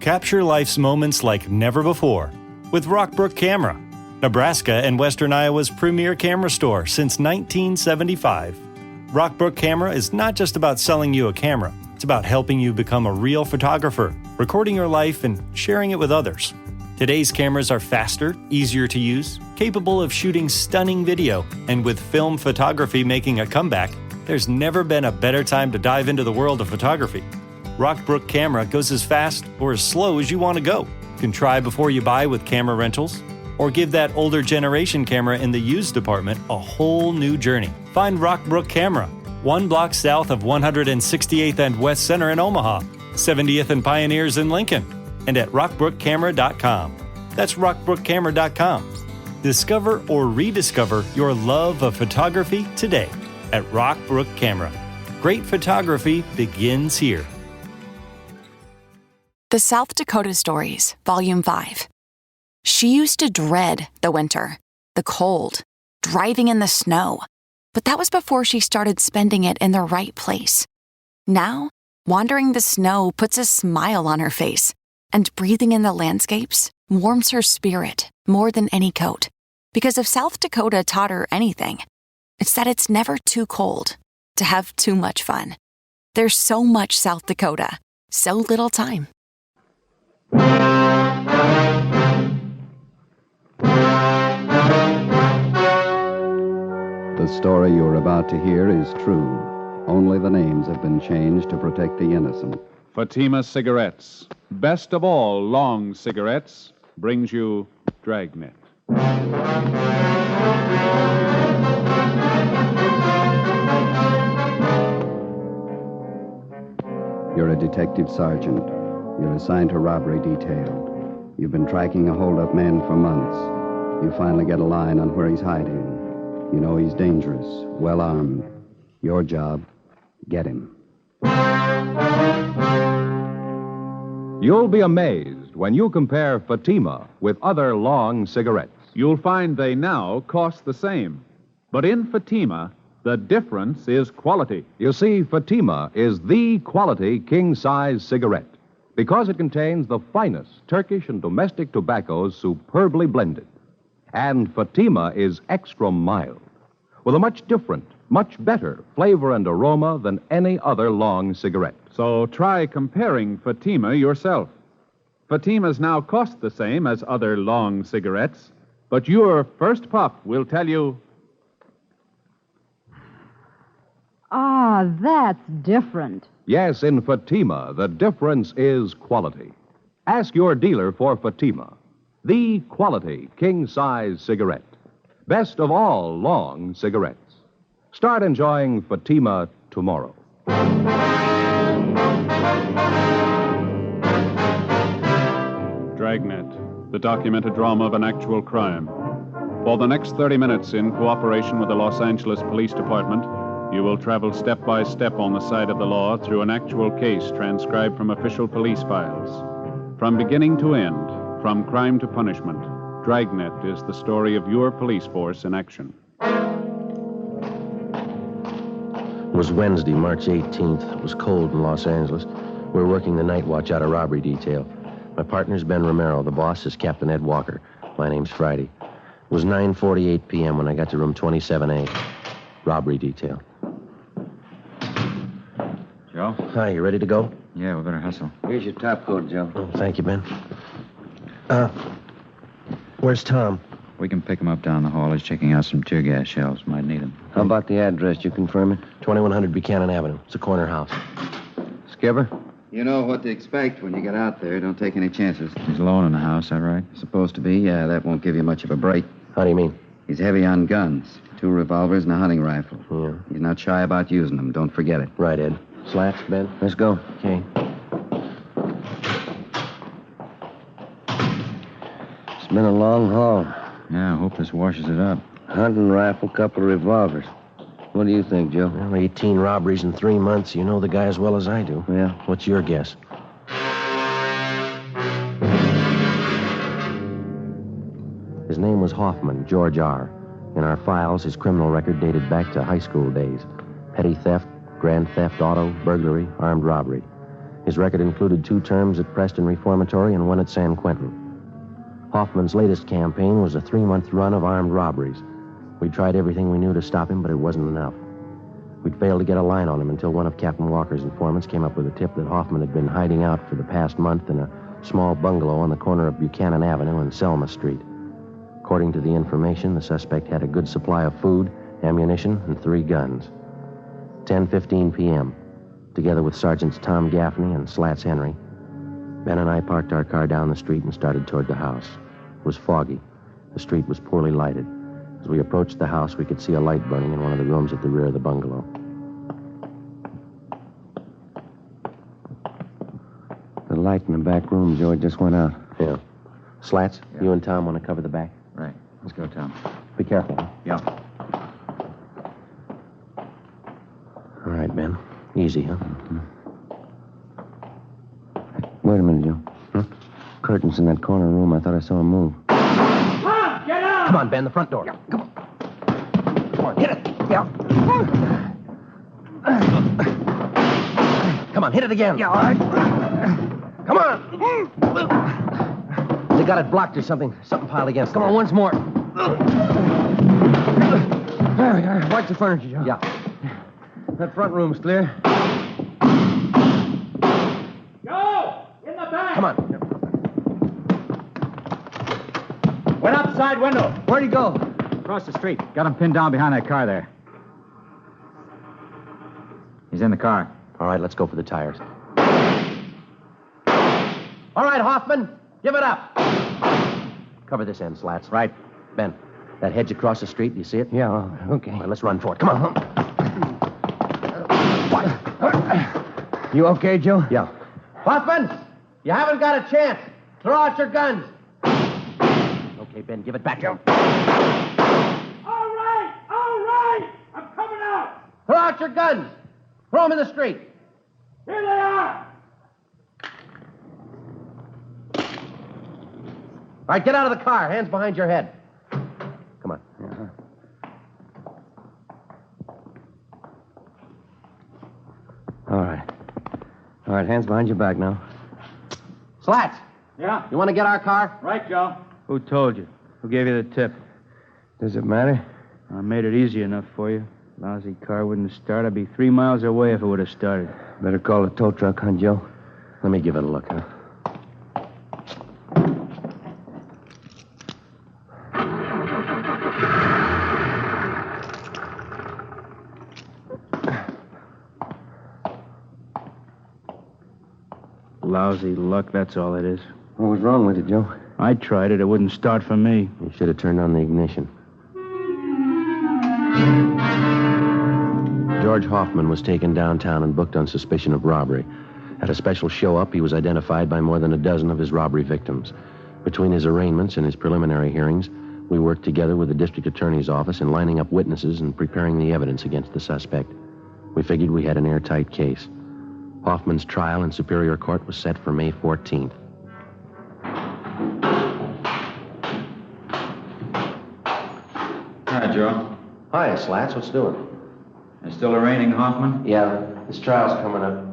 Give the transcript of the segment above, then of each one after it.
Capture life's moments like never before with Rockbrook Camera, Nebraska and Western Iowa's premier camera store since 1975. Rockbrook Camera is not just about selling you a camera. It's about helping you become a real photographer, recording your life and sharing it with others. Today's cameras are faster, easier to use, capable of shooting stunning video, and with film photography making a comeback, there's never been a better time to dive into the world of photography. Rockbrook Camera goes as fast or as slow as you want to go. You can try before you buy with camera rentals, or give that older generation camera in the used department a whole new journey. Find Rockbrook Camera, 1 block south of 168th and West Center in Omaha, 70th and Pioneers in Lincoln, and at rockbrookcamera.com. That's rockbrookcamera.com. Discover or rediscover your love of photography today at Rockbrook Camera. Great photography begins here. The South Dakota Stories, Volume 5. She used to dread the winter, the cold, driving in the snow. But that was before she started spending it in the right place. Now, wandering the snow puts a smile on her face, and breathing in the landscapes warms her spirit more than any coat. Because if South Dakota taught her anything, it's that it's never too cold to have too much fun. There's so much South Dakota, so little time. The story you're about to hear is true. Only the names have been changed to protect the innocent. Fatima Cigarettes, best of all long cigarettes, brings you Dragnet. You're a detective sergeant. You're assigned to robbery detail. You've been tracking a hold-up man for months. You finally get a line on where he's hiding. You know he's dangerous, well-armed. Your job, get him. You'll be amazed when you compare Fatima with other long cigarettes. You'll find they now cost the same. But in Fatima, the difference is quality. You see, Fatima is the quality king-size cigarette because it contains the finest Turkish and domestic tobaccos superbly blended. And Fatima is extra mild, with a much different, much better flavor and aroma than any other long cigarette. So try comparing Fatima yourself. Fatimas now cost the same as other long cigarettes, but your first puff will tell you... Ah, that's different. Yes, in Fatima, the difference is quality. Ask your dealer for Fatima, the quality king-size cigarette. Best of all long cigarettes. Start enjoying Fatima tomorrow. Dragnet, the documented drama of an actual crime. For the next 30 minutes, in cooperation with the Los Angeles Police Department, you will travel step by step on the side of the law through an actual case transcribed from official police files. From beginning to end, from crime to punishment, Dragnet is the story of your police force in action. It was Wednesday, March 18th. It was cold in Los Angeles. We were working the night watch out of robbery detail. My partner's Ben Romero. The boss is Captain Ed Walker. My name's Friday. It was 9:48 p.m. when I got to room 27A. Robbery detail. Joe? Hi, you ready to go? Yeah, we better hustle. Here's your top coat, Joe. Oh, thank you, Ben. Where's Tom? We can pick him up down the hall. He's checking out some tear gas shells. Might need them. How about the address? You confirm it? 2100 Buchanan Avenue. It's a corner house. Skipper? You know what to expect when you get out there. Don't take any chances. He's alone in the house, that right? Supposed to be, yeah. That won't give you much of a break. How do you mean? He's heavy on guns. 2 revolvers and a hunting rifle. Yeah. He's not shy about using them. Don't forget it. Right, Ed. Slats, Ben? Let's go. Okay. It's been a long haul. Yeah, I hope this washes it up. Hunting rifle, couple of revolvers. What do you think, Joe? Well, 18 robberies in 3 months. You know the guy as well as I do. Yeah. What's your guess? His name was Hoffman, George R. In our files, his criminal record dated back to high school days. Petty theft, grand theft auto, burglary, armed robbery. His record included 2 terms at Preston Reformatory and 1 at San Quentin. Hoffman's latest campaign was a 3-month run of armed robberies. We tried everything we knew to stop him, but it wasn't enough. We'd failed to get a line on him until one of Captain Walker's informants came up with a tip that Hoffman had been hiding out for the past month in a small bungalow on the corner of Buchanan Avenue and Selma Street. According to the information, the suspect had a good supply of food, ammunition, and 3 guns. 10:15 p.m., together with Sergeants Tom Gaffney and Slats Henry, Ben and I parked our car down the street and started toward the house. It was foggy. The street was poorly lighted. As we approached the house, we could see a light burning in one of the rooms at the rear of the bungalow. The light in the back room, Joe, just went out. Yeah. Slats, you and Tom want to cover the back? Right. Let's go, Tom. Be careful, huh? Yeah. All right, Ben. Easy, huh? Wait a minute, Joe. Curtains in that corner room. I thought I saw him move. Come on, Ben, the front door. Yeah, come on. Come on, hit it. Yeah. Come on, hit it again. Yeah, all right. Come on. They got it blocked or something. Something piled against it. Come on, once more. There we are. Watch the furniture, Joe. Yeah. That front room's clear. Go! In the back! Come on. Went out the side window. Where'd he go? Across the street. Got him pinned down behind that car there. He's in the car. All right, let's go for the tires. All right, Hoffman, give it up. Cover this end, Slats. Right. Ben, that hedge across the street, do you see it? Yeah, okay. All right, let's run for it. Come on. You okay, Joe? Yeah. Hoffman, you haven't got a chance. Throw out your guns. Okay, Ben, give it back to him. All right. I'm coming out. Throw out your guns. Throw them in the street. Here they are. All right, get out of the car. Hands behind your head. Come on. All right, hands behind your back now. Slats, Yeah? you want to get our car? Right, Joe. Who told you? Who gave you the tip? Does it matter? I made it easy enough for you. Lousy car wouldn't start. I'd be 3 miles away if it would have started. Better call the tow truck, huh, Joe? Let me give it a look, huh? Lousy luck, that's all it is. What was wrong with it, Joe? I tried it. It wouldn't start for me. You should have turned on the ignition. George Hoffman was taken downtown and booked on suspicion of robbery. At a special show-up, he was identified by more than a dozen of his robbery victims. Between his arraignments and his preliminary hearings, we worked together with the district attorney's office in lining up witnesses and preparing the evidence against the suspect. We figured we had an airtight case. Hoffman's trial in Superior Court was set for May 14th. Hi, Joe. Hi, Slats. What's doing? Is still arraigning Hoffman? Yeah, this trial's coming up.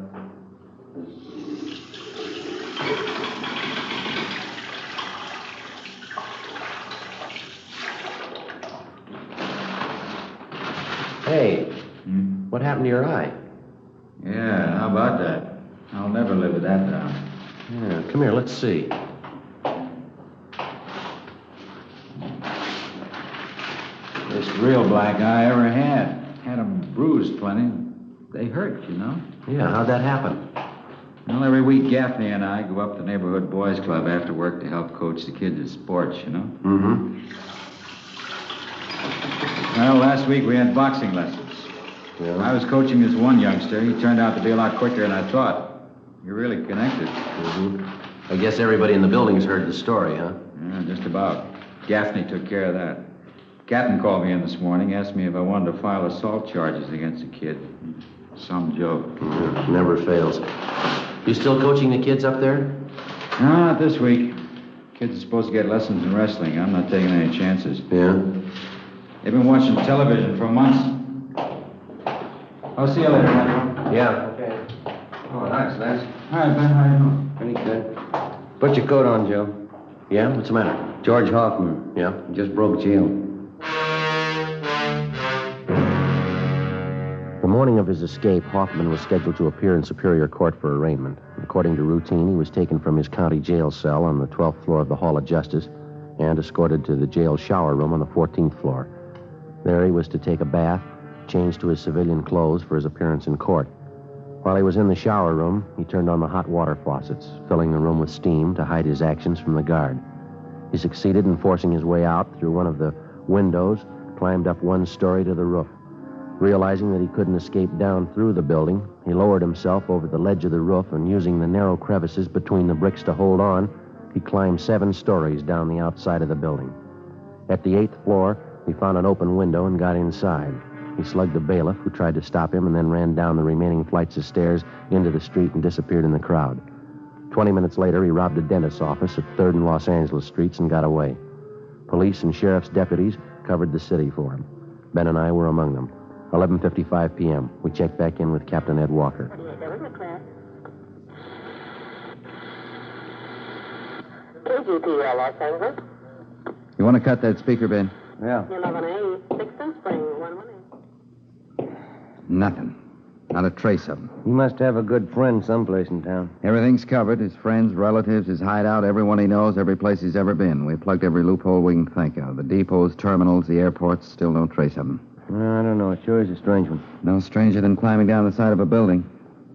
Hey, what happened to your eye? Yeah, how about that? I'll never live with that down. Yeah, come here, let's see. This real black eye I ever had. Had 'em bruised plenty. They hurt, you know. Yeah, how'd that happen? Well, every week Gaffney and I go up to the neighborhood boys club after work to help coach the kids at sports, you know. Mm-hmm. Well, last week we had boxing lessons. Yeah. I was coaching this one youngster. He turned out to be a lot quicker than I thought. You're really connected. Mm-hmm. I guess everybody in the building's heard the story, huh? Yeah, just about. Gaffney took care of that. Captain called me in this morning, asked me if I wanted to file assault charges against the kid. Some joke. Yeah, never fails. You still coaching the kids up there? No, not this week. Kids are supposed to get lessons in wrestling. I'm not taking any chances. Yeah? They've been watching television for months. I'll see you later, Metro. Yeah. Okay. Oh, thanks, Les. Hi, Ben. How you doing? Pretty good. Put your coat on, Joe. Yeah? What's the matter? George Hoffman. Yeah? Just broke jail. The morning of his escape, Hoffman was scheduled to appear in Superior Court for arraignment. According to routine, he was taken from his county jail cell on the 12th floor of the Hall of Justice and escorted to the jail shower room on the 14th floor. There he was to take a bath, change to his civilian clothes for his appearance in court. While he was in the shower room, he turned on the hot water faucets, filling the room with steam to hide his actions from the guard. He succeeded in forcing his way out through one of the windows, climbed up one story to the roof. Realizing that he couldn't escape down through the building, he lowered himself over the ledge of the roof and, using the narrow crevices between the bricks to hold on, he climbed 7 stories down the outside of the building. At the 8th floor, he found an open window and got inside. He slugged a bailiff who tried to stop him and then ran down the remaining flights of stairs into the street and disappeared in the crowd. 20 minutes later, he robbed a dentist's office at 3rd and Los Angeles Streets and got away. Police and sheriff's deputies covered the city for him. Ben and I were among them. 11:55 p.m. We checked back in with Captain Ed Walker. KGPL, Los Angeles. You want to cut that speaker, Ben? Yeah. 11A, 6th Spring, 118. Nothing. Not a trace of him. He must have a good friend someplace in town. Everything's covered. His friends, relatives, his hideout, everyone he knows, every place he's ever been. We plugged every loophole we can think of. The depots, terminals, the airports, still no trace of him. Well, I don't know. It sure is a strange one. No stranger than climbing down the side of a building.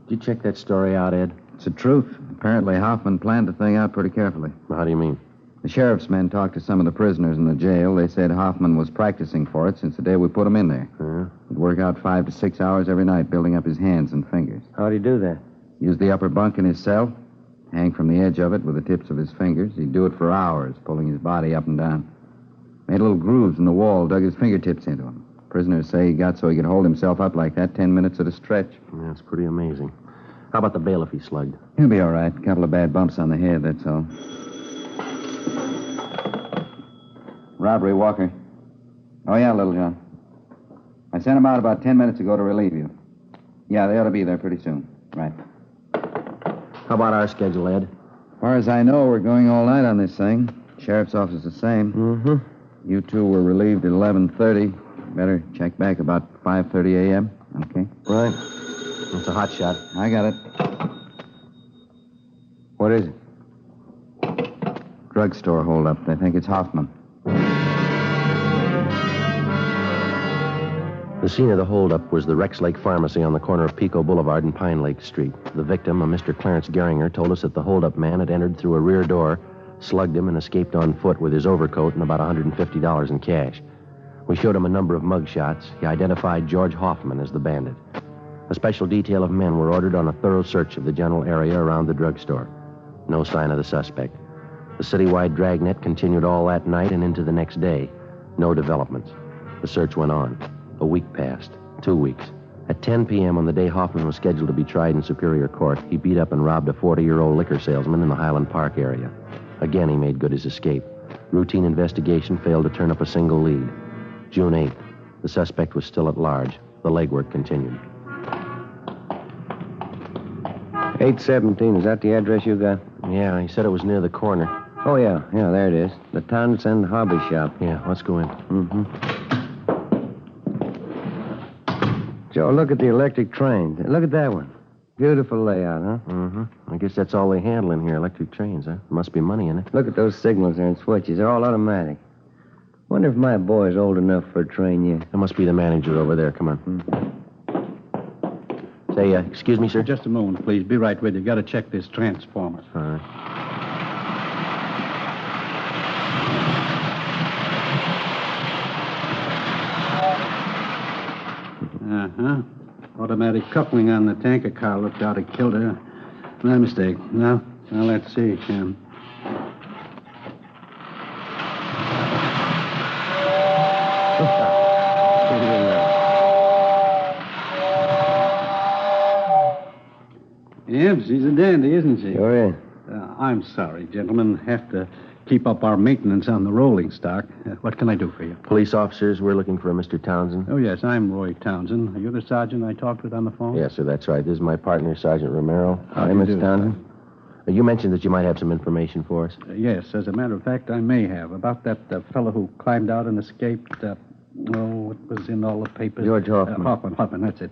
Did you check that story out, Ed? It's the truth. Apparently, Hoffman planned the thing out pretty carefully. How do you mean? The sheriff's men talked to some of the prisoners in the jail. They said Hoffman was practicing for it since the day we put him in there. He'd work out 5 to 6 hours every night, building up his hands and fingers. How'd he do that? Use the upper bunk in his cell, hang from the edge of it with the tips of his fingers. He'd do it for hours, pulling his body up and down. Made little grooves in the wall, dug his fingertips into them. Prisoners say he got so he could hold himself up like that 10 minutes at a stretch. That's pretty amazing. How about the bailiff he slugged? He'll be all right. A couple of bad bumps on the head, that's all. Robbery, Walker. Oh, yeah, Little John. I sent them out about 10 minutes ago to relieve you. Yeah, they ought to be there pretty soon. Right. How about our schedule, Ed? As far as I know, we're going all night on this thing. Sheriff's office the same. Mm-hmm. You two were relieved at 11:30. Better check back about 5:30 a.m. Okay? Right. It's a hot shot. I got it. What is it? Drugstore holdup. They think it's Hoffman. The scene of the holdup was the Rex Lake Pharmacy on the corner of Pico Boulevard and Pine Lake Street. The victim, a Mr. Clarence Geringer, told us that the holdup man had entered through a rear door, slugged him, and escaped on foot with his overcoat and about $150 in cash. We showed him a number of mug shots. He identified George Hoffman as the bandit. A special detail of men were ordered on a thorough search of the general area around the drugstore. No sign of the suspect. The citywide Dragnet continued all that night and into the next day. No developments. The search went on. A week passed. 2 weeks. At 10 p.m. on the day Hoffman was scheduled to be tried in Superior Court, he beat up and robbed a 40-year-old liquor salesman in the Highland Park area. Again, he made good his escape. Routine investigation failed to turn up a single lead. June 8th. The suspect was still at large. The legwork continued. 817, is that the address you got? Yeah, he said it was near the corner. Oh, yeah, there it is. The Townsend Hobby Shop. Yeah, let's go in. Mm-hmm. Joe, look at the electric trains. Look at that one. Beautiful layout, huh? Mm-hmm. I guess that's all they handle in here, electric trains, huh? Must be money in it. Look at those signals there and switches. They're all automatic. Wonder if my boy's old enough for a train yet. That must be the manager over there. Come on. Say, excuse me, sir? Just a moment, please. Be right with you. Got to check this transformer. All right. Uh-huh. Automatic coupling on the tanker car looked out of kilter. My mistake. Now, let's see. Yep, she's a dandy, isn't she? Sure is. I'm sorry, gentlemen. Have to keep up our maintenance on the rolling stock. What can I do for you? Police officers, we're looking for a Mr. Townsend. Oh, yes, I'm Roy Townsend. Are you the sergeant I talked with on the phone? Yes, sir, that's right. This is my partner, Sergeant Romero. Hi, Mr. Townsend. You mentioned that you might have some information for us. Yes, as a matter of fact, I may have. About that fellow who climbed out and escaped. It was in all the papers. George Hoffman. Hoffman, that's it.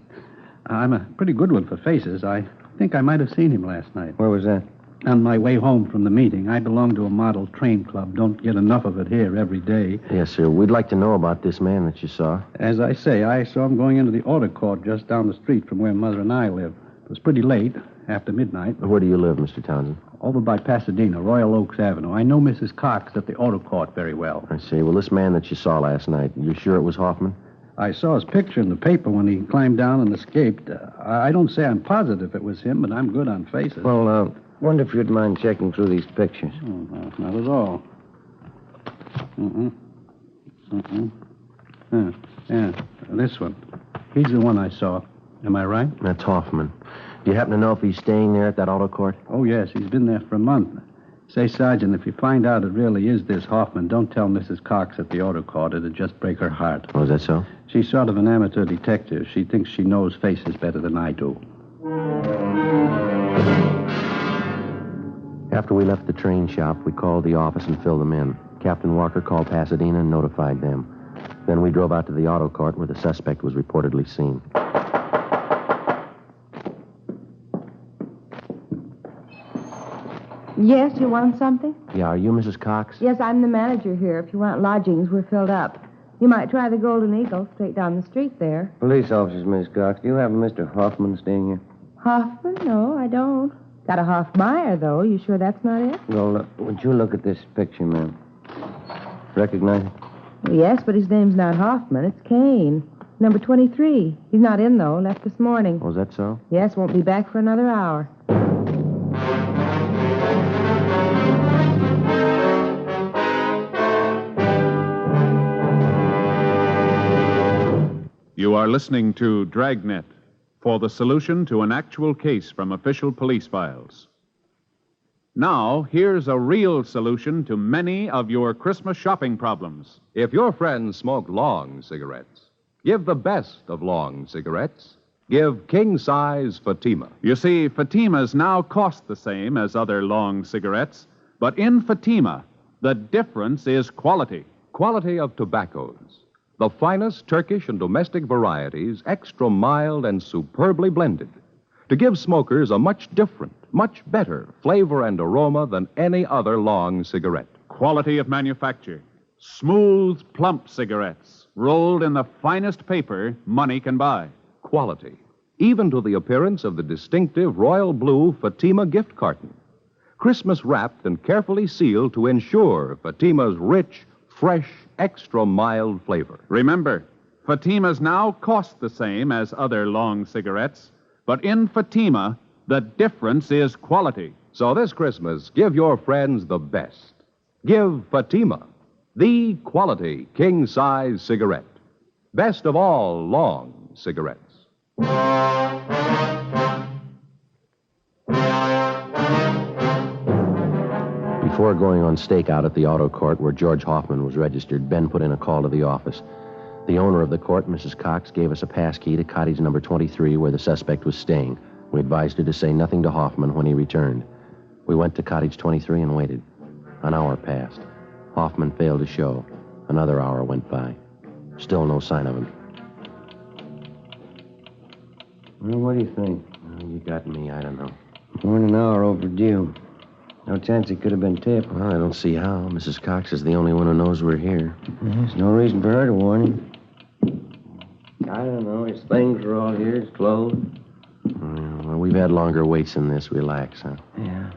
I'm a pretty good one for faces. I think I might have seen him last night. Where was that? On my way home from the meeting. I belong to a model train club. Don't get enough of it here every day. Yes, sir. We'd like to know about this man that you saw. As I say, I saw him going into the auto court just down the street from where Mother and I live. It was pretty late, after midnight. Where do you live, Mr. Townsend? Over by Pasadena, Royal Oaks Avenue. I know Mrs. Cox at the auto court very well. I see. Well, this man that you saw last night, you sure it was Hoffman? I saw his picture in the paper when he climbed down and escaped. I don't say I'm positive it was him, but I'm good on faces. Well, wonder if you'd mind checking through these pictures. Oh, no, not at all. Yeah, this one. He's the one I saw. Am I right? That's Hoffman. Do you happen to know if he's staying there at that auto court? Oh, yes. He's been there for a month. Say, Sergeant, if you find out it really is this Hoffman, don't tell Mrs. Cox at the auto court. It'd just break her heart. Oh, is that so? She's sort of an amateur detective. She thinks she knows faces better than I do. After we left the train shop, we called the office and filled them in. Captain Walker called Pasadena and notified them. Then we drove out to the auto court where the suspect was reportedly seen. Yes, you want something? Yeah, are you Mrs. Cox? Yes, I'm the manager here. If you want lodgings, we're filled up. You might try the Golden Eagle straight down the street there. Police officers, Miss Cox. Do you have a Mr. Hoffman staying here? Hoffman? No, I don't. Got a Hoffmeyer, though. You sure that's not it? Well, would you look at this picture, ma'am? Recognize it? Well, yes, but his name's not Hoffman. It's Kane. Number 23. He's not in, though. Left this morning. Oh, is that so? Yes, won't be back for another hour. You are listening to Dragnet for the solution to an actual case from official police files. Now, here's a real solution to many of your Christmas shopping problems. If your friends smoke long cigarettes, give the best of long cigarettes. Give king-size Fatima. You see, Fatimas now cost the same as other long cigarettes, but in Fatima, the difference is quality. Quality of tobaccos. The finest Turkish and domestic varieties, extra mild and superbly blended, to give smokers a much different, much better flavor and aroma than any other long cigarette. Quality of manufacture. Smooth, plump cigarettes, rolled in the finest paper money can buy. Quality, even to the appearance of the distinctive royal blue Fatima gift carton. Christmas wrapped and carefully sealed to ensure Fatima's rich, fresh, extra mild flavor. Remember, Fatimas now cost the same as other long cigarettes, but in Fatima, the difference is quality. So this Christmas, give your friends the best. Give Fatima, the quality king-size cigarette. Best of all long cigarettes. Before going on stakeout at the auto court where George Hoffman was registered, Ben put in a call to the office. The owner of the court, Mrs. Cox, gave us a pass key to cottage number 23 where the suspect was staying. We advised her to say nothing to Hoffman when he returned. We went to cottage 23 and waited. An hour passed. Hoffman failed to show. Another hour went by. Still no sign of him. Well, what do you think? You got me. I don't know. More than an hour overdue. No chance he could have been tipped. Well, I don't see how. Mrs. Cox is the only one who knows we're here. There's no reason for her to warn him. I don't know. His things are all here. His clothes. Well, we've had longer waits than this. Relax, huh? Yeah.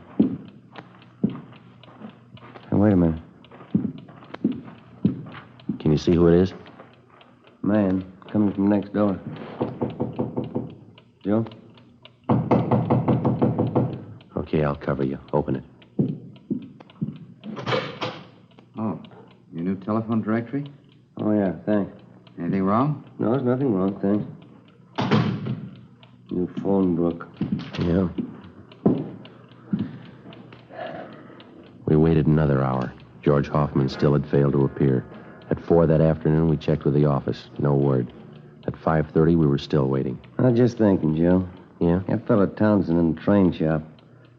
Hey, wait a minute. Can you see who it is? Man, coming from next door. Joe? Okay, I'll cover you. Open it. Oh, your new telephone directory? Oh, yeah, thanks. Anything wrong? No, there's nothing wrong, thanks. New phone book. Yeah. We waited another hour. George Hoffman still had failed to appear. At 4 that afternoon, we checked with the office. No word. At 5:30, we were still waiting. I was just thinking, Joe. Yeah? That fellow Townsend in the train shop.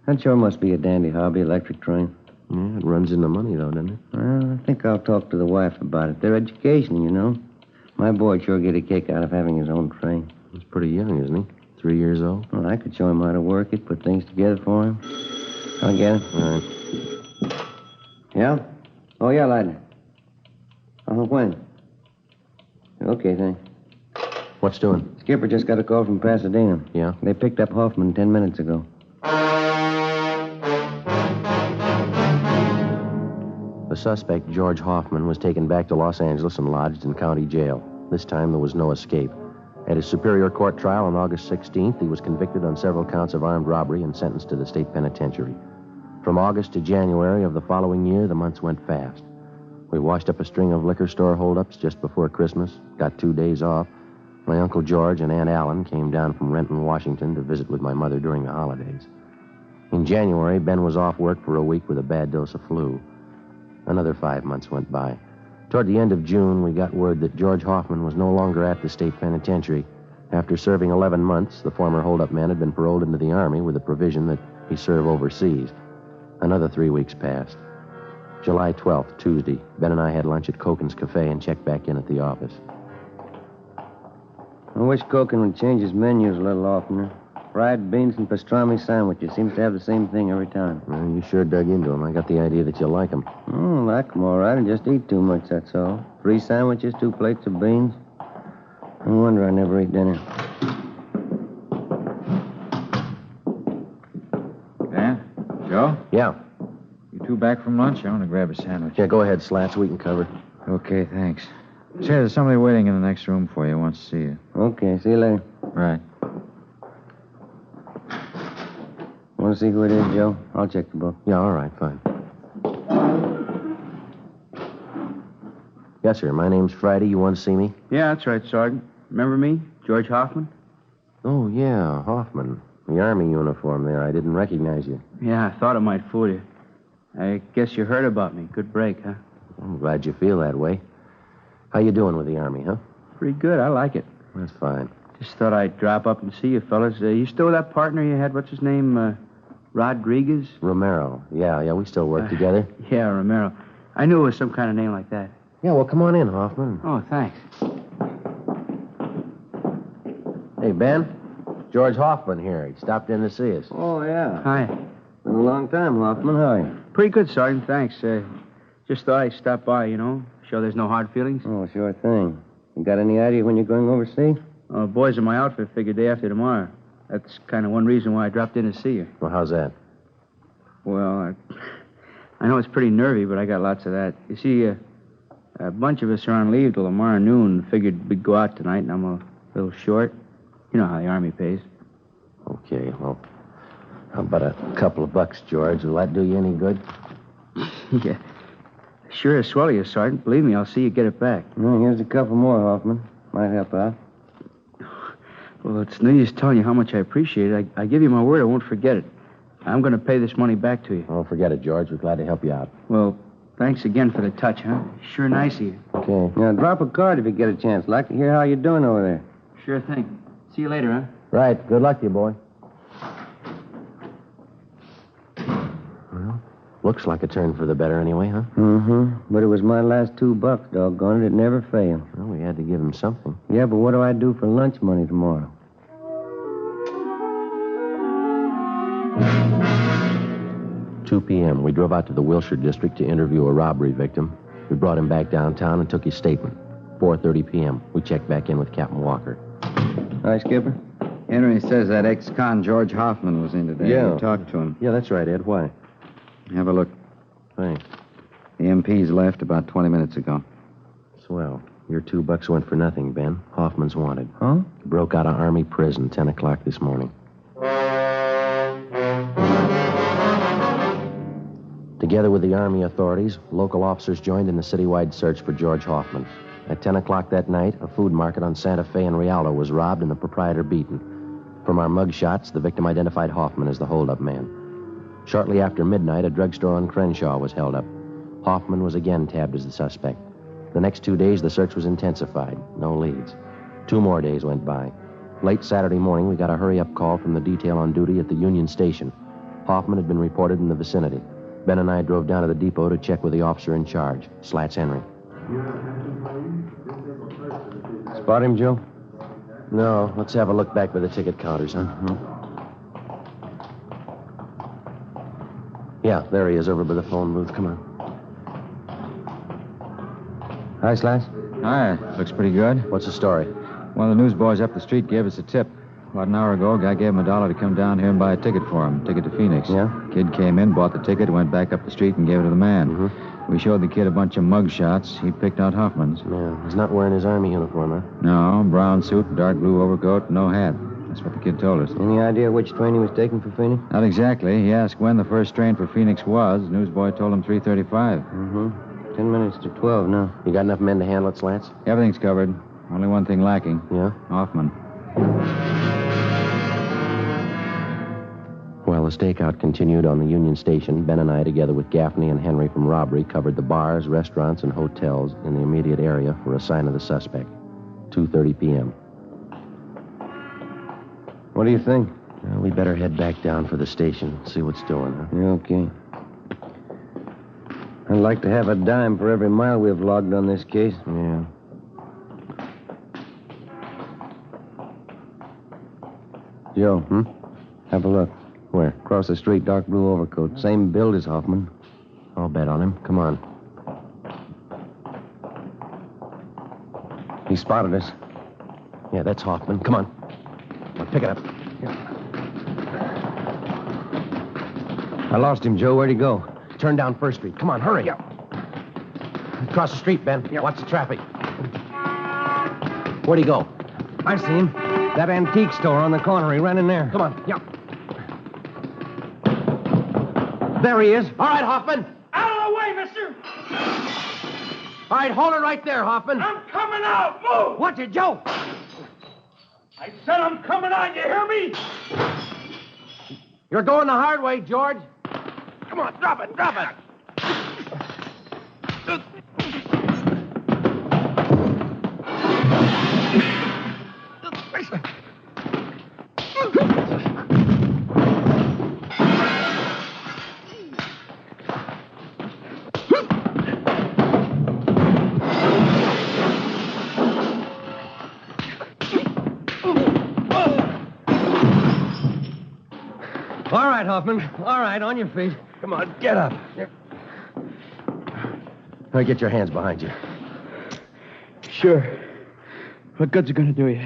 That sure must be a dandy hobby, electric train. Yeah, it runs into money, though, doesn't it? Well, I think I'll talk to the wife about it. They're education, you know. My boy'd sure get a kick out of having his own train. He's pretty young, isn't he? 3 years old? Well, I could show him how to work it, put things together for him. I'll get it. All right. Yeah? Oh, yeah, Lightner. When? Okay, thanks. What's doing? Skipper just got a call from Pasadena. Yeah? They picked up Hoffman 10 minutes ago. The suspect, George Hoffman, was taken back to Los Angeles and lodged in county jail. This time, there was no escape. At his Superior Court trial on August 16th, he was convicted on several counts of armed robbery and sentenced to the state penitentiary. From August to January of the following year, the months went fast. We washed up a string of liquor store holdups just before Christmas, got 2 days off. My Uncle George and Aunt Allen came down from Renton, Washington, to visit with my mother during the holidays. In January, Ben was off work for a week with a bad dose of flu. Another 5 months went by. Toward the end of June, we got word that George Hoffman was no longer at the state penitentiary. After serving 11 months, the former holdup man had been paroled into the Army with the provision that he serve overseas. Another 3 weeks passed. July 12th, Tuesday, Ben and I had lunch at Koken's Cafe and checked back in at the office. I wish Koken would change his menus a little oftener. Fried beans and pastrami sandwiches. Seems to have the same thing every time. Well, you sure dug into them. I got the idea that you like them. Oh, like them all right. I just eat too much, that's all. 3 sandwiches, 2 plates of beans. No wonder I never eat dinner. Dan? Joe? Yeah. You two back from lunch? I want to grab a sandwich. Yeah, go ahead, Slats. We can cover. Okay, thanks. Say, there's somebody waiting in the next room for you. Wants to see you. Okay, see you later. Right. Want to see who it is, Joe? I'll check the book. Yeah, all right, fine. Yes, sir. My name's Friday. You want to see me? Yeah, that's right, Sergeant. Remember me? George Hoffman? Oh, yeah, Hoffman. The Army uniform there. I didn't recognize you. Yeah, I thought it might fool you. I guess you heard about me. Good break, huh? I'm glad you feel that way. How you doing with the Army, huh? Pretty good. I like it. That's fine. Just thought I'd drop up and see you fellas. You still with that partner you had? What's his name? Rodriguez? Romero. Yeah, we still work together. Yeah, Romero. I knew it was some kind of name like that. Yeah, well, come on in, Hoffman. Oh, thanks. Hey, Ben. George Hoffman here. He stopped in to see us. Oh, yeah. Hi. Been a long time, Hoffman. How are you? Pretty good, Sergeant. Thanks. Just thought I'd stop by, you know. Sure there's no hard feelings? Oh, sure thing. You got any idea when you're going overseas? Boys in my outfit figure day after tomorrow. That's kind of one reason why I dropped in to see you. Well, how's that? Well, I know it's pretty nervy, but I got lots of that. You see, a bunch of us are on leave till tomorrow noon. Figured we'd go out tonight, and I'm a little short. You know how the Army pays. Okay, well, how about a couple of bucks, George? Will that do you any good? Yeah. Sure as swell you, Sergeant. Believe me, I'll see you get it back. Well, here's a couple more, Hoffman. Might help out. Well, it's no use telling you how much I appreciate it. I give you my word I won't forget it. I'm going to pay this money back to you. Don't forget it, George. We're glad to help you out. Well, thanks again for the touch, huh? Sure nice of you. Okay. Now, drop a card if you get a chance. Like to hear how you're doing over there. Sure thing. See you later, huh? Right. Good luck to you, boy. Well, looks like a turn for the better anyway, huh? Mm-hmm. But it was my last $2, doggone it. It never failed. Well, we had to give him something. Yeah, but what do I do for lunch money tomorrow? 2 p.m. We drove out to the Wilshire district to interview a robbery victim. We brought him back downtown and took his statement. 4:30 p.m. We checked back in with Captain Walker. Hi, Skipper. Henry says that ex-con George Hoffman was in today. Yeah. You talked to him. Yeah, that's right, Ed. Why? Have a look. Thanks. The MP's left about 20 minutes ago. Swell. Your $2 went for nothing, Ben. Hoffman's wanted. Huh? Broke out of Army prison 10 o'clock this morning. Together with the Army authorities, local officers joined in the citywide search for George Hoffman. At 10 o'clock that night, a food market on Santa Fe and Rialto was robbed and the proprietor beaten. From our mug shots, the victim identified Hoffman as the holdup man. Shortly after midnight, a drugstore on Crenshaw was held up. Hoffman was again tabbed as the suspect. The next 2 days, the search was intensified. No leads. 2 more days went by. Late Saturday morning, we got a hurry-up call from the detail on duty at the Union Station. Hoffman had been reported in the vicinity. Ben and I drove down to the depot to check with the officer in charge, Slats Henry. Spot him, Joe? No, let's have a look back by the ticket counters, huh? Yeah, there he is over by the phone booth. Come on. Hi, Slats. Hi, looks pretty good. What's the story? One of the newsboys up the street gave us a tip. About an hour ago, a guy gave him $1 to come down here and buy a ticket for him, ticket to Phoenix. Yeah? Kid came in, bought the ticket, went back up the street and gave it to the man. We showed the kid a bunch of mug shots. He picked out Hoffman's. Yeah, he's not wearing his army uniform, huh? No, brown suit, dark blue overcoat, no hat. That's what the kid told us. Any idea which train he was taking for Phoenix? Not exactly. He asked when the first train for Phoenix was. The newsboy told him 3:35. 10 minutes to 12 now. You got enough men to handle it, Slats? Everything's covered. Only one thing lacking. Yeah? Hoffman. While the stakeout continued on the Union Station, Ben and I, together with Gaffney and Henry from robbery, covered the bars, restaurants, and hotels in the immediate area for a sign of the suspect. 2:30 p.m. What do you think? Well, we better head back down for the station, see what's doing, huh? Yeah, okay. I'd like to have a dime for every mile we've logged on this case. Yeah. Joe, have a look. Where? Across the street, dark blue overcoat. Same build as Hoffman. I'll bet on him. Come on. He spotted us. Yeah, that's Hoffman. Come on. Well, pick it up. I lost him, Joe. Where'd he go? Turn down First Street. Come on, hurry. Across the street, Ben. Watch the traffic. Where'd he go? I see him. That antique store on the corner. He ran in there. Come on. Yeah. There he is. All right, Hoffman. Out of the way, mister! All right, hold it right there, Hoffman. I'm coming out! Move! Watch it, Joe! I said I'm coming out, you hear me? You're going the hard way, George. Come on, drop it, drop it! All right, Hoffman. All right, on your feet. Come on, get up. All right, get your hands behind you. Sure. What good's it gonna do you?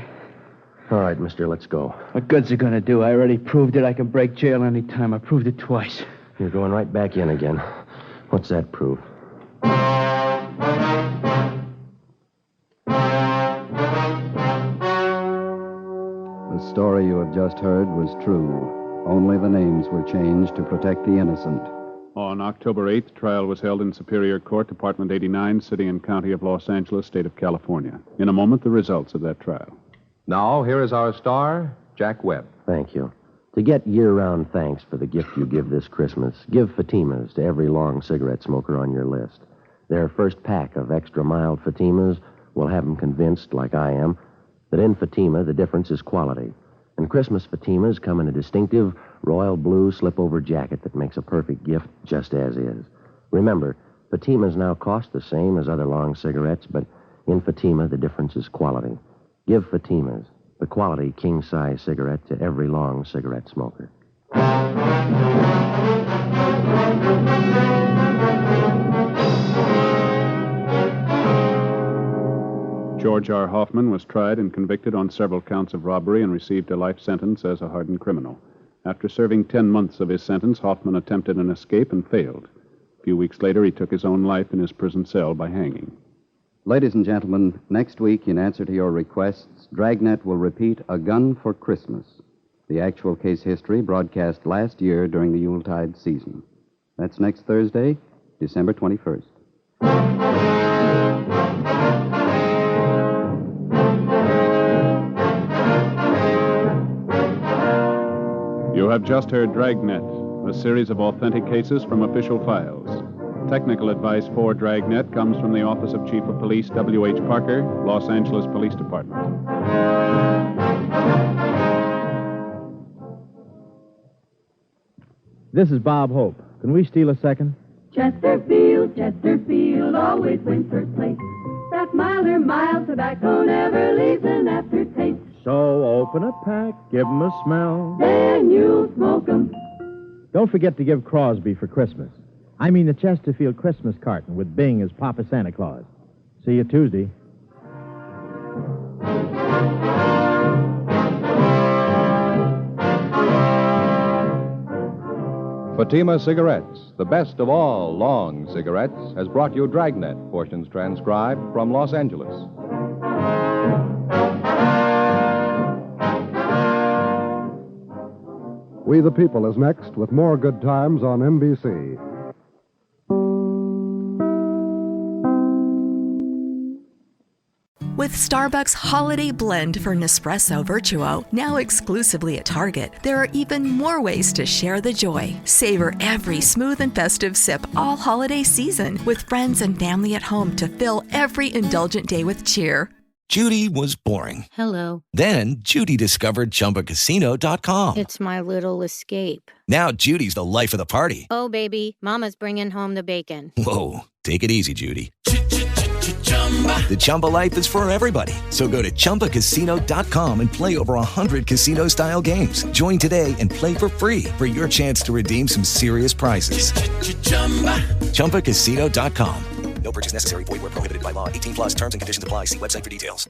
All right, mister, let's go. What good's it gonna do? I already proved it. I can break jail any time. I proved it twice. You're going right back in again. What's that prove? The story you have just heard was true. Only the names were changed to protect the innocent. On October 8th, trial was held in Superior Court, Department 89, City and County of Los Angeles, State of California. In a moment, the results of that trial. Now, here is our star, Jack Webb. Thank you. To get year-round thanks for the gift you give this Christmas, give Fatimas to every long cigarette smoker on your list. Their first pack of extra mild Fatimas will have them convinced, like I am, that in Fatima the difference is quality. And Christmas Fatimas come in a distinctive royal blue slip-over jacket that makes a perfect gift just as is. Remember, Fatimas now cost the same as other long cigarettes, but in Fatima the difference is quality. Give Fatimas, the quality king-size cigarette, to every long cigarette smoker. George R. Hoffman was tried and convicted on several counts of robbery and received a life sentence as a hardened criminal. After serving 10 months of his sentence, Hoffman attempted an escape and failed. A few weeks later, he took his own life in his prison cell by hanging. Ladies and gentlemen, next week, in answer to your requests, Dragnet will repeat A Gun for Christmas, the actual case history broadcast last year during the Yuletide season. That's next Thursday, December 21st. You have just heard Dragnet, a series of authentic cases from official files. Technical advice for Dragnet comes from the Office of Chief of Police W.H. Parker, Los Angeles Police Department. This is Bob Hope. Can we steal a second? Chesterfield always wins first place. That milder, mild tobacco never leaves an aftertaste. So open a pack, give 'em a smell. Then you'll smoke 'em. Don't forget to give Crosby for Christmas. I mean the Chesterfield Christmas carton with Bing as Papa Santa Claus. See you Tuesday. Fatima Cigarettes, the best of all long cigarettes, has brought you Dragnet, portions transcribed from Los Angeles. We the People is next with more good times on NBC. With Starbucks Holiday Blend for Nespresso Virtuo, now exclusively at Target, there are even more ways to share the joy. Savor every smooth and festive sip all holiday season with friends and family at home to fill every indulgent day with cheer. Judy was boring. Hello. Then Judy discovered ChumbaCasino.com. It's my little escape. Now Judy's the life of the party. Oh, baby, mama's bringing home the bacon. Whoa, take it easy, Judy. The Chumba life is for everybody. So go to ChumbaCasino.com and play over 100 casino-style games. Join today and play for free for your chance to redeem some serious prizes. ChumbaCasino.com. No purchase necessary. Void where prohibited by law. 18 plus terms and conditions apply. See website for details.